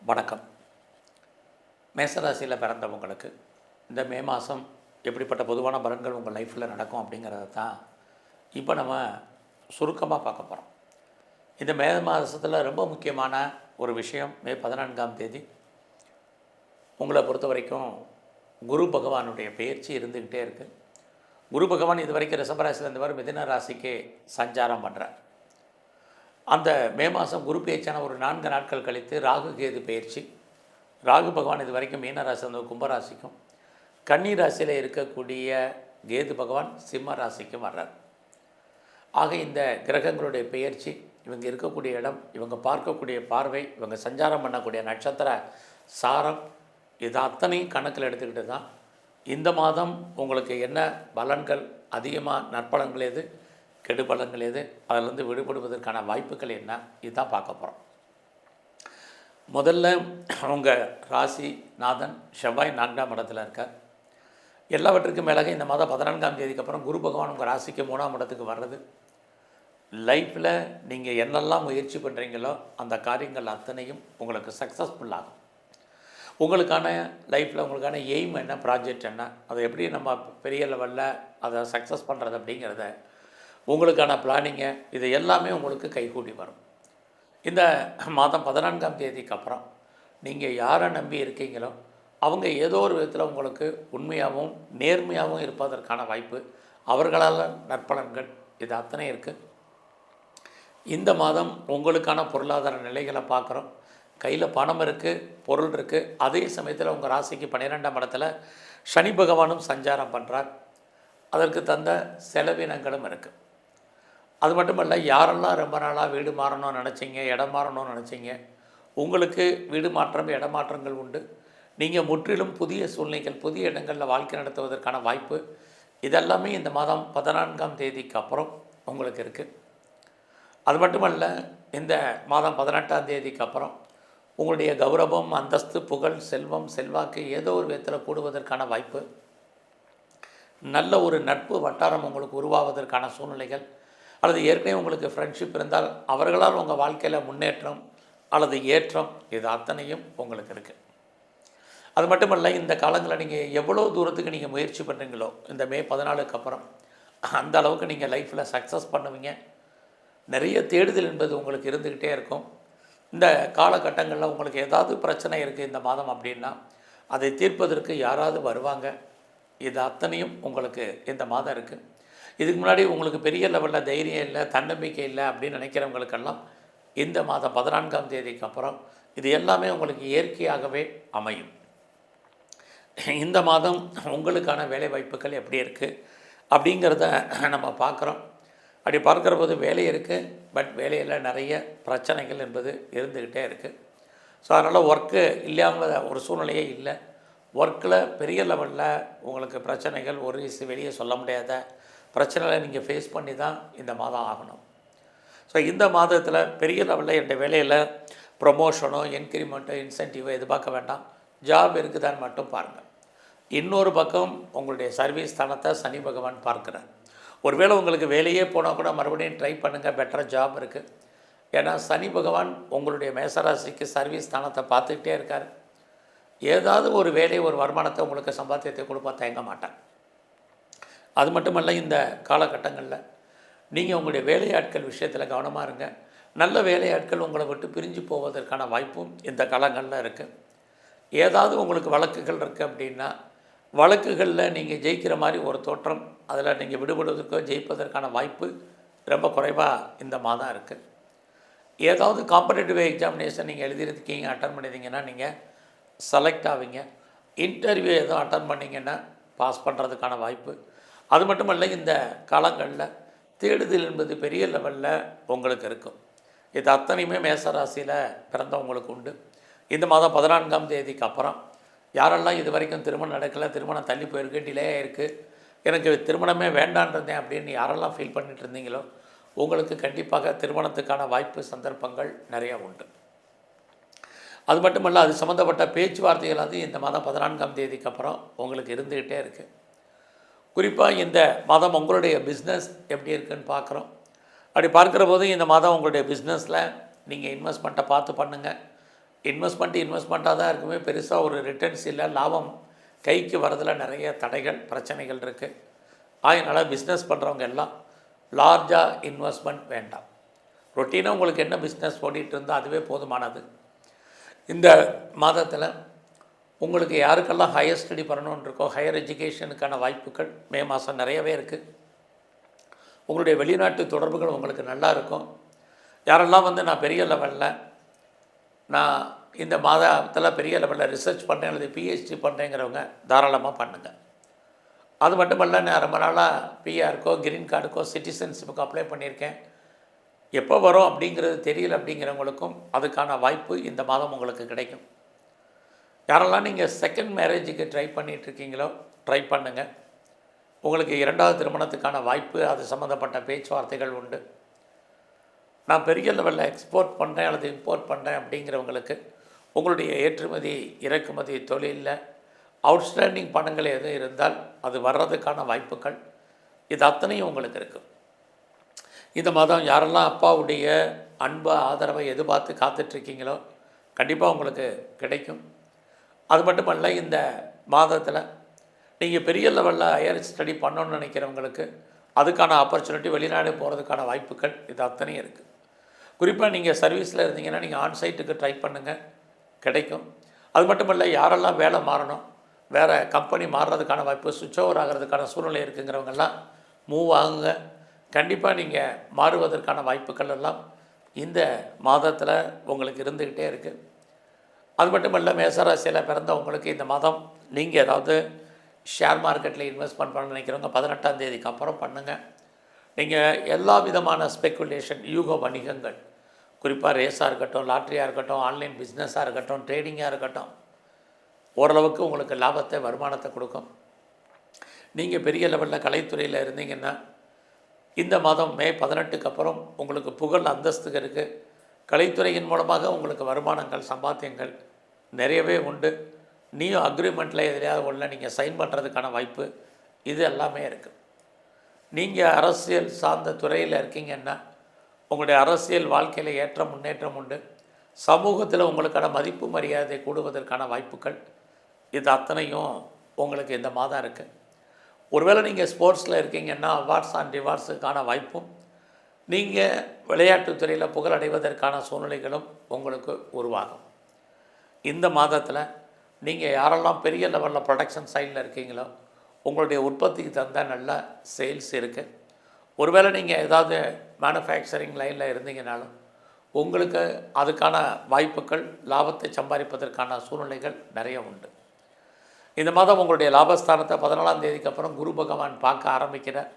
வணக்கம். மேசராசியில் பிறந்தவங்களுக்கு இந்த மே மாதம் எப்படிப்பட்ட பொதுவான பலன்கள் உங்கள் லைஃப்பில் நடக்கும் அப்படிங்கிறத தான் இப்போ நம்ம சுருக்கமாக பார்க்க போகிறோம். இந்த மே மாதத்தில் ரொம்ப முக்கியமான ஒரு விஷயம், மே 14ஆம் தேதி உங்களை பொறுத்த வரைக்கும் குரு பகவானுடைய பெயர்ச்சி இருந்துக்கிட்டே இருக்குது. குரு பகவான் இது வரைக்கும் ரிஷபராசியில் இருந்தவர் மிதுன ராசிக்கு சஞ்சாரம் பண்ணுறார். அந்த மே மாதம் குரு பெயர்ச்சியான ஒரு 4 நாட்கள் கழித்து ராகு கேது பெயர்ச்சி. ராகு பகவான் இது வரைக்கும் மீன ராசி வந்து கும்பராசிக்கும், கன்னி ராசியில் இருக்கக்கூடிய கேது பகவான் சிம்ம ராசிக்கும் வர்றார். ஆக இந்த கிரகங்களுடைய பெயர்ச்சி, இவங்க இருக்கக்கூடிய இடம், இவங்க பார்க்கக்கூடிய பார்வை, இவங்க சஞ்சாரம் பண்ணக்கூடிய நட்சத்திர சாரம், இது அத்தனையும் கணக்கில் எடுத்துக்கிட்டு தான் இந்த மாதம் உங்களுக்கு என்ன பலன்கள், அதிகமாக நற்பலன்கள் எது, கெடுபலன்கள் எது, அதிலிருந்து விடுபடுவதற்கான வாய்ப்புகள் என்ன, இதுதான் பார்க்க போகிறோம். முதல்ல உங்கள் ராசி நாதன் செவ்வாய் 4ஆம் இடத்துல இருக்கார். எல்லாவற்றுக்கும் மேலாக இந்த மாதம் 14ஆம் தேதிக்கு அப்புறம் குரு பகவான் உங்கள் ராசிக்கு 3ஆம் இடத்துக்கு வர்றது, லைஃப்பில் நீங்கள் என்னெல்லாம் முயற்சி பண்ணுறீங்களோ அந்த காரியங்கள் அத்தனையும் உங்களுக்கு சக்ஸஸ்ஃபுல்லாகும். உங்களுக்கான லைஃப்பில் உங்களுக்கான எய்ம் என்ன, ப்ராஜெக்ட் என்ன, அதை எப்படி நம்ம பெரிய லெவலில் அதை சக்ஸஸ் பண்ணுறது அப்படிங்கிறத, உங்களுக்கான பிளானிங்கை, இது எல்லாமே உங்களுக்கு கைகூடி வரும். இந்த மாதம் 14ஆம் தேதிக்கு அப்புறம் நீங்கள் யாரை நம்பி இருக்கீங்களோ அவங்க ஏதோ ஒரு விதத்தில் உங்களுக்கு உண்மையாகவும் நேர்மையாகவும் இருப்பதற்கான வாய்ப்பு, அவர்களால் நற்பலன்கள், இது அத்தனை இருக்குது. இந்த மாதம் உங்களுக்கான பொருளாதார நிலைகளை பார்க்குறோம். கையில் பணம் இருக்குது, பொருள் இருக்குது. அதே சமயத்தில் உங்கள் ராசிக்கு 12ஆம் இடத்துல சனி பகவானும் சஞ்சாரம் பண்ணுறார். அதற்கு தந்த செலவினங்களும் இருக்குது. அது மட்டும் இல்லை, யாரெல்லாம் ரொம்ப நாளாக வீடு மாறணும்னு நினச்சிங்க, இடம் மாறணும்னு நினச்சிங்க, உங்களுக்கு வீடு மாற்றம், இடமாற்றங்கள் உண்டு. நீங்கள் முற்றிலும் புதிய சூழ்நிலைகள், புதிய இடங்களில் வாழ்க்கை நடத்துவதற்கான வாய்ப்பு, இதெல்லாமே இந்த மாதம் 14ஆம் தேதிக்கு அப்புறம் உங்களுக்கு இருக்குது. அது மட்டுமல்ல, இந்த மாதம் 18ஆம் தேதிக்கு அப்புறம் உங்களுடைய கௌரவம், அந்தஸ்து, புகழ், செல்வம், செல்வாக்கு ஏதோ ஒரு விதத்தில் கூடுவதற்கான வாய்ப்பு, நல்ல ஒரு நட்பு வட்டாரம் உங்களுக்கு உருவாவதற்கான சூழ்நிலைகள், அல்லது ஏற்கனவே உங்களுக்கு ஃப்ரெண்ட்ஷிப் இருந்தால் அவர்களால் உங்கள் வாழ்க்கையில் முன்னேற்றம் அல்லது ஏற்றம், இது அத்தனையும் உங்களுக்கு இருக்குது. அது மட்டுமல்ல, இந்த காலங்களில் நீங்கள் எவ்வளோ தூரத்துக்கு நீங்கள் முயற்சி பண்ணுறீங்களோ இந்த மே 14க்கு அப்புறம் அந்த அளவுக்கு நீங்கள் லைஃப்பில் சக்ஸஸ் பண்ணுவீங்க. நிறைய தேடுதல் என்பது உங்களுக்கு இருந்துக்கிட்டே இருக்கும். இந்த காலகட்டங்களில் உங்களுக்கு ஏதாவது பிரச்சனை இருக்குது இந்த மாதம் அப்படின்னா அதை தீர்ப்பதற்கு யாராவது வருவாங்க. இது அத்தனையும் உங்களுக்கு இந்த மாதம் இருக்குது. இதுக்கு முன்னாடி உங்களுக்கு பெரிய லெவலில் தைரியம் இல்லை, தன்னம்பிக்கை இல்லை அப்படின்னு நினைக்கிறவங்களுக்கெல்லாம் இந்த மாதம் 14ஆம் தேதிக்கு அப்புறம் இது எல்லாமே உங்களுக்கு இயற்கையாகவே அமையும். இந்த மாதம் உங்களுக்கான வேலை வாய்ப்புகள் எப்படி இருக்குது அப்படிங்கிறத நம்ம பார்க்குறோம். அப்படி பார்க்குற போது வேலை இருக்குது, பட் வேலையில் நிறைய பிரச்சனைகள் என்பது இருந்துக்கிட்டே இருக்குது. ஸோ அதனால் ஒர்க்கு இல்லாமல் ஒரு சூழ்நிலையே இல்லை. ஒர்க்கில் பெரிய லெவலில் உங்களுக்கு பிரச்சனைகள், ஒரு வெளியே சொல்ல முடியாத பிரச்சனைகளை நீங்கள் ஃபேஸ் பண்ணி தான் இந்த மாதம் ஆகணும். ஸோ இந்த மாதத்தில் பெரிய லெவலில் என்னுடைய வேலையில் ப்ரொமோஷனோ, இன்க்ரிமெண்ட்டோ, இன்சென்டிவோ எதிர்பார்க்க வேண்டாம். ஜாப் இருக்குதான்னு மட்டும் பாருங்கள். இன்னொரு பக்கம் உங்களுடைய சர்வீஸ் ஸ்தானத்தை சனி பகவான் பார்க்குறார். ஒருவேளை உங்களுக்கு வேலையே போனால் கூட மறுபடியும் ட்ரை பண்ணுங்கள், பெட்டர் ஜாப் இருக்குது. ஏன்னா சனி பகவான் உங்களுடைய மேசராசிக்கு சர்வீஸ் ஸ்தானத்தை பார்த்துக்கிட்டே இருக்கார். ஏதாவது ஒரு வேலை, ஒரு வருமானத்தை உங்களுக்கு சம்பாத்தியத்தை கொடுப்பா தயங்க மாட்டேன். அது மட்டுமல்ல, இந்த காலகட்டங்களில் நீங்கள் உங்களுடைய வேலையாட்கள் விஷயத்தில் கவனமாக இருங்க. நல்ல வேலையாட்கள் உங்களை விட்டு பிரிஞ்சு போவதற்கான வாய்ப்பும் இந்த காலங்களில் இருக்குது. ஏதாவது உங்களுக்கு வழக்குகள் இருக்குது அப்படின்னா வழக்குகளில் நீங்கள் ஜெயிக்கிற மாதிரி ஒரு தோற்றம், அதில் நீங்கள் விடுபடுவதற்கோ ஜெயிப்பதற்கான வாய்ப்பு ரொம்ப குறைவாக இந்த மாதம் இருக்குது. ஏதாவது காம்படேட்டிவ் எக்ஸாமினேஷன் நீங்கள் எழுதியிருக்கீங்க, அட்டன் பண்ணியிருந்தீங்கன்னா நீங்கள் செலக்ட் ஆவீங்க. இன்டர்வியூ எதுவும் அட்டன் பண்ணிங்கன்னா பாஸ் பண்ணுறதுக்கான வாய்ப்பு. அது மட்டுமல்ல, இந்த காலங்களில் தேடுதல் என்பது பெரிய லெவலில் உங்களுக்கு இருக்கும். இது அத்தனையுமே மேசராசியில் பிறந்தவங்களுக்கு உண்டு. இந்த மாதம் 14ஆம் தேதிக்கு அப்புறம் யாரெல்லாம் இது வரைக்கும் திருமணம் நடக்கலை, திருமணம் தள்ளி போயிருக்கு, டிலே ஆகிருக்கு, எனக்கு திருமணமே வேண்டான்றதேன் அப்படின்னு யாரெல்லாம் ஃபீல் பண்ணிட்டு இருந்தீங்களோ உங்களுக்கு கண்டிப்பாக திருமணத்துக்கான வாய்ப்பு, சந்தர்ப்பங்கள் நிறையா உண்டு. அது மட்டுமல்ல, அது சம்மந்தப்பட்ட பேச்சுவார்த்தைகளாவது இந்த மாதம் 14ஆம் தேதிக்கு அப்புறம் உங்களுக்கு இருந்துக்கிட்டே இருக்குது. குறிப்பாக இந்த மாதம் உங்களுடைய பிஸ்னஸ் எப்படி இருக்குதுன்னு பார்க்குறோம். அப்படி பார்க்குற போது இந்த மாதம் உங்களுடைய பிஸ்னஸில் நீங்கள் இன்வெஸ்ட்மெண்ட்டை பார்த்து பண்ணுங்கள். இன்வெஸ்ட்மெண்ட்டாக தான் இருக்குமே, பெருசாக ஒரு ரிட்டர்ன்ஸ் இல்லை, லாபம் கைக்கு வரதில் நிறைய தடைகள் பிரச்சனைகள் இருக்குது. அதனால் பிஸ்னஸ் பண்ணுறவங்க எல்லாம் லார்ஜாக இன்வெஸ்ட்மெண்ட் வேண்டாம். ரொட்டீனாக உங்களுக்கு என்ன பிஸ்னஸ் ஓடிட்டு இருந்தால் அதுவே போதுமானது. இந்த மாதத்தில் உங்களுக்கு யாருக்கெல்லாம் ஹையர் ஸ்டடி பண்ணணுன்னு இருக்கோ, ஹையர் எஜுகேஷனுக்கான வாய்ப்புகள் மே மாதம் நிறையவே இருக்குது. உங்களுடைய வெளிநாட்டு தொடர்புகள் உங்களுக்கு நல்லா இருக்கும். யாரெல்லாம் நான் பெரிய லெவலில் நான் இந்த மாதத்தில் பெரிய லெவலில் ரிசர்ச் பண்ணுறேன் அல்லது பிஹெச்டி பண்ணுறேங்கிறவங்க தாராளமாக பண்ணுங்கள். அது மட்டும் இல்லை, நான் ரொம்ப நாளாக பிஆருக்கோ கிரீன் கார்டுக்கோ சிட்டிசன்ஷிப்புக்கோ அப்ளை பண்ணியிருக்கேன், எப்போ வரும் அப்படிங்கிறது தெரியல அப்படிங்கிறவங்களுக்கும் அதுக்கான வாய்ப்பு இந்த மாதம் உங்களுக்கு கிடைக்கும். யாரெல்லாம் நீங்கள் செகண்ட் மேரேஜுக்கு ட்ரை பண்ணிகிட்ருக்கீங்களோ ட்ரை பண்ணுங்கள். உங்களுக்கு 2வது திருமணத்துக்கான வாய்ப்பு, அது சம்மந்தப்பட்ட பேச்சுவார்த்தைகள் உண்டு. நான் பெரிய லெவலில் எக்ஸ்போர்ட் பண்ணுறேன் அல்லது இம்போர்ட் பண்ணுறேன் அப்படிங்கிறவங்களுக்கு உங்களுடைய ஏற்றுமதி இறக்குமதி தொழிலில் அவுட்ஸ்டாண்டிங் பணங்கள் எதுவும் இருந்தால் அது வர்றதுக்கான வாய்ப்புகள் இது அத்தனையும் உங்களுக்கு இருக்குது. இந்த மாதம் யாரெல்லாம் அப்பாவுடைய அன்பு ஆதரவை எதிர்பார்த்து காத்துட்ருக்கீங்களோ கண்டிப்பாக உங்களுக்கு கிடைக்கும். அது மட்டுமல்ல, இந்த மாதத்தில் நீங்கள் பெரிய லெவலில் ஹையர் ஸ்டடி பண்ணணுன்னு நினைக்கிறவங்களுக்கு அதுக்கான ஆப்பர்ச்சுனிட்டி, வெளிநாடு போகிறதுக்கான வாய்ப்புகள் இது அத்தனையும் இருக்குது. குறிப்பாக நீங்கள் சர்வீஸில் இருந்தீங்கன்னா நீங்கள் ஆன்சைட்டுக்கு ட்ரை பண்ணுங்கள், கிடைக்கும். அது மட்டும் இல்லை, யாரெல்லாம் வேலை மாறணும், வேறு கம்பெனி மாறுறதுக்கான வாய்ப்பு, சுவிட்ச் ஓவர் ஆகிறதுக்கான சூழ்நிலை இருக்குங்கிறவங்கெல்லாம் மூவ் ஆகுங்க. கண்டிப்பாக நீங்கள் மாறுவதற்கான வாய்ப்புகள் எல்லாம் இந்த மாதத்தில் உங்களுக்கு இருந்துக்கிட்டே இருக்குது. அது மட்டும் இல்லை, மேசராசியில் பிறந்தவங்களுக்கு இந்த மாதம் நீங்கள் ஏதாவது ஷேர் மார்க்கெட்டில் இன்வெஸ்ட்மெண்ட் பண்ண நினைக்கிறவங்க 18ஆம் தேதிக்கு அப்புறம் பண்ணுங்கள். நீங்கள் எல்லா விதமான ஸ்பெக்குலேஷன், யூக வணிகங்கள், குறிப்பாக ரேஸாக இருக்கட்டும், லாட்ரியாக இருக்கட்டும், ஆன்லைன் பிஸ்னஸாக இருக்கட்டும், ட்ரேடிங்காக இருக்கட்டும், ஓரளவுக்கு உங்களுக்கு லாபத்தை, வருமானத்தை கொடுக்கும். நீங்கள் பெரிய லெவலில் கலைத்துறையில் இருந்தீங்கன்னா இந்த மாதம் மே 18க்கு அப்புறம் உங்களுக்கு புகழ் அந்தஸ்துக்கு இருக்குது. கலைத்துறையின் மூலமாக உங்களுக்கு வருமானங்கள், சம்பாத்தியங்கள் நிறையவே உண்டு. நீயும் அக்ரிமெண்ட்டில் எதிலையாவது ஒன்றில் நீங்கள் சைன் பண்ணுறதுக்கான வாய்ப்பு இது எல்லாமே இருக்குது. நீங்கள் அரசியல் சார்ந்த துறையில் இருக்கீங்கன்னா உங்களுடைய அரசியல் வாழ்க்கையில் ஏற்ற முன்னேற்றம் உண்டு. சமூகத்தில் உங்களுக்கான மதிப்பு மரியாதை கூடுவதற்கான வாய்ப்புகள் இது அத்தனையும் உங்களுக்கு இந்த மாதம் இருக்குது. ஒருவேளை நீங்கள் ஸ்போர்ட்ஸில் இருக்கீங்கன்னா அவார்ட்ஸ் அண்ட் ரிவார்ட்ஸுக்கான வாய்ப்பும், நீங்கள் விளையாட்டுத்துறையில் புகழடைவதற்கான சூழ்நிலைகளும் உங்களுக்கு உருவாகும். இந்த மாதத்தில் நீங்கள் யாரெல்லாம் பெரிய லெவலில் ப்ரொடக்ஷன் சைடில் இருக்கீங்களோ உங்களுடைய உற்பத்திக்கு தகுந்த நல்ல சேல்ஸ் இருக்குது. ஒருவேளை நீங்கள் ஏதாவது மேனுஃபேக்சரிங் லைனில் இருந்தீங்கனாலும் உங்களுக்கு அதுக்கான வாய்ப்புகள், லாபத்தை சம்பாதிப்பதற்கான சூழ்நிலைகள் நிறைய உண்டு. இந்த மாதம் உங்களுடைய லாபஸ்தானத்தை 14ஆம் தேதிக்கு அப்புறம் குரு பகவான் பார்க்க ஆரம்பிக்கிறார்.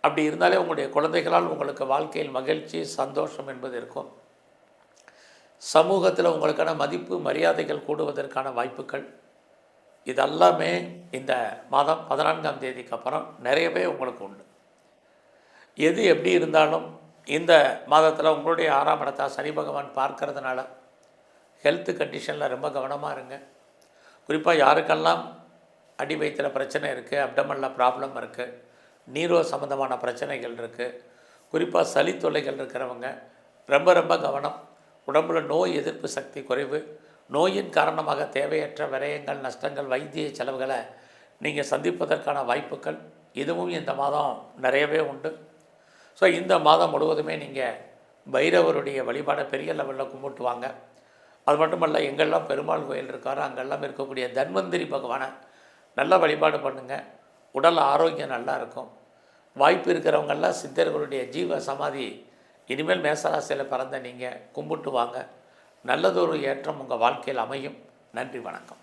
அப்படி இருந்தாலே உங்களுடைய குழந்தைகளால் உங்களுக்கு வாழ்க்கையில் மகிழ்ச்சி, சந்தோஷம் என்பது இருக்கும். சமூகத்தில் உங்களுக்கான மதிப்பு மரியாதைகள் கூடுவதற்கான வாய்ப்புகள் இதெல்லாமே இந்த மாதம் 14ஆம் தேதிக்கு அப்புறம் நிறையவே உங்களுக்கு உண்டு. எது எப்படி இருந்தாலும் இந்த மாதத்தில் உங்களுடைய 6ஆம் இடத்தை சனி பகவான் பார்க்கறதுனால ஹெல்த் கண்டிஷனில் ரொம்ப கவனமாக இருங்க. குறிப்பாக யாருக்கெல்லாம் அடி வயிற்றில் பிரச்சனை இருக்குது, அப்டமனில் ப்ராப்ளம் இருக்குது, நீரோ சம்மந்தமான பிரச்சனைகள் இருக்குது, குறிப்பாக சளி தொல்லைகள் இருக்கிறவங்க ரொம்ப ரொம்ப கவனம். உடம்புல நோய் எதிர்ப்பு சக்தி குறைவு, நோயின் காரணமாக தேவையற்ற விரயங்கள், நஷ்டங்கள், வைத்திய செலவுகளை நீங்கள் சந்திப்பதற்கான வாய்ப்புகள் இதுவும் இந்த மாதம் நிறையவே உண்டு. ஸோ இந்த மாதம் முழுவதுமே நீங்கள் பைரவருடைய வழிபாடை பெரிய லெவலில் கும்பிட்டுவாங்க. அது மட்டுமல்ல, எங்கெல்லாம் பெருமாள் கோயில் இருக்காரோ அங்கெல்லாம் இருக்கக்கூடிய தன்வந்திரி பகவானை நல்லா வழிபாடு பண்ணுங்கள். உடல் ஆரோக்கியம் நல்லா இருக்கும். வாய்ப்பு இருக்கிறவங்கெல்லாம் சித்தர்களுடைய ஜீவ சமாதி இனிமேல் மேசராசியில் பிறந்த நீங்கள் கும்பிட்டு வாங்க. நல்லதொரு ஏற்றம் உங்கள் வாழ்க்கையில் அமையும். நன்றி, வணக்கம்.